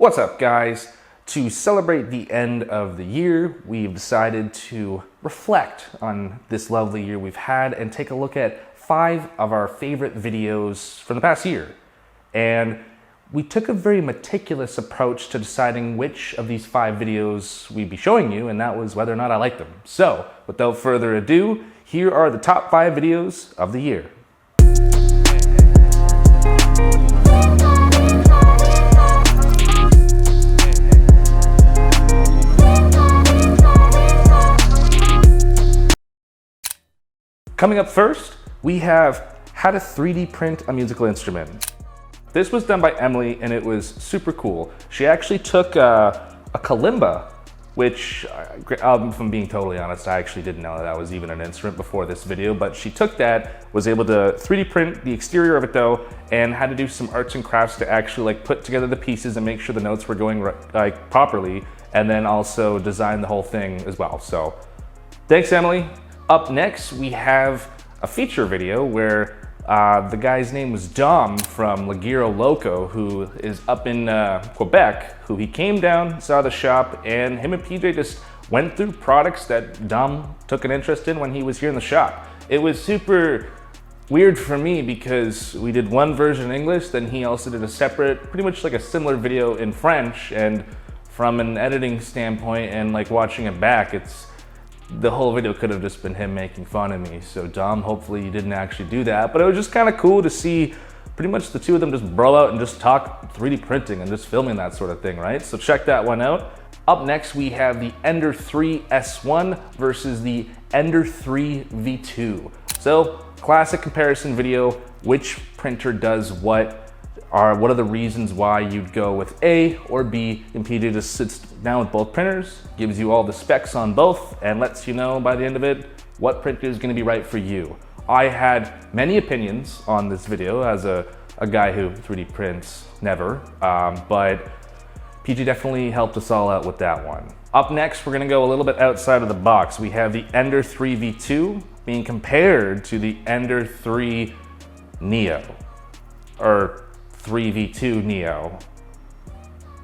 What's up, guys? To celebrate the end of the year, we've decided to reflect on this lovely year we've had and take a look at 5 of our favorite videos from the past year. And we took a very meticulous approach to deciding which of these 5 videos we'd be showing you, and that was whether or not I liked them. So, without further ado, here are the top 5 videos of the year. Coming up first, we have how to 3D print a musical instrument. This was done by Emily and it was super cool. She actually took a kalimba, which, if I'm being totally honest, I actually didn't know that was even an instrument before this video, but she took that, was able to 3D print the exterior of it though, and had to do some arts and crafts to actually put together the pieces and make sure the notes were going properly, and then also design the whole thing as well. So thanks, Emily. Up next, we have a feature video where the guy's name was Dom from Lagiro Loco, who is up in Quebec, who he came down, saw the shop, and him and PJ just went through products that Dom took an interest in when he was here in the shop. It was super weird for me because we did one version in English, then he also did a separate, pretty much like a similar video in French, and from an editing standpoint and watching it back, the whole video could have just been him making fun of me. So Dom, hopefully you didn't actually do that, but it was just kind of cool to see pretty much the two of them just bro out and just talk 3D printing and just filming that sort of thing, right? So check that one out. Up next, we have the Ender 3 S1 versus the Ender 3 V2. So classic comparison video, which printer does what are the reasons why you'd go with A or B, and PJ just sits down with both printers, gives you all the specs on both, and lets you know by the end of it what printer is going to be right for you. I had many opinions on this video as a guy who 3D prints never, but PJ definitely helped us all out with that one. Up next, we're going to go a little bit outside of the box. We have the Ender 3 V2 being compared to the Ender 3 Neo, or 3v2 Neo,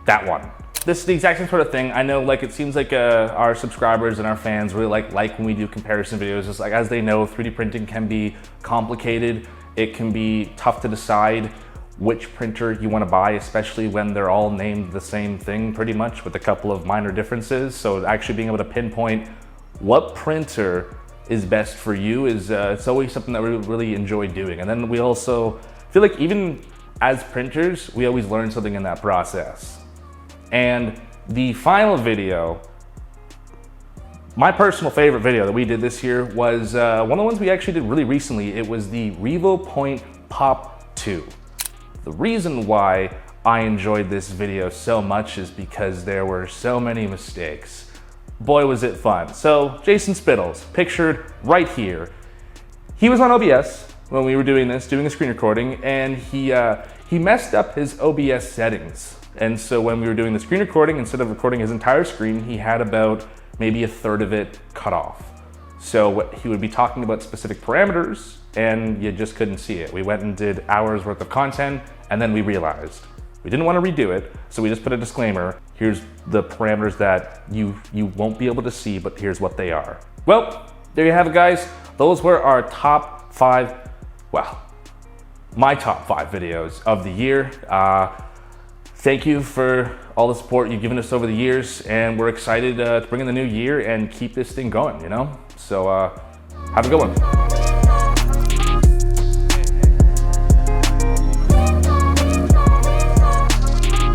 that one. This is the exact same sort of thing. I know it seems like our subscribers and our fans really like when we do comparison videos, just as they know, 3D printing can be complicated. It can be tough to decide which printer you want to buy, especially when they're all named the same thing pretty much with a couple of minor differences. So actually being able to pinpoint what printer is best for you is it's always something that we really enjoy doing. And then we also feel like even as printers, we always learn something in that process. And the final video, my personal favorite video that we did this year was one of the ones we actually did really recently. It was the Revo Point Pop 2. The reason why I enjoyed this video so much is because there were so many mistakes. Boy, was it fun. So Jason Spittles, pictured right here. He was on OBS when we were doing a screen recording, and he messed up his OBS settings. And so when we were doing the screen recording, instead of recording his entire screen, he had about maybe a third of it cut off. So he would be talking about specific parameters and you just couldn't see it. We went and did hours worth of content, and then we realized we didn't want to redo it. So we just put a disclaimer. Here's the parameters that you won't be able to see, but here's what they are. Well, there you have it, guys. Those were our top 5, my top 5 videos of the year. Thank you for all the support you've given us over the years, and we're excited to bring in the new year and keep this thing going, So have a good one.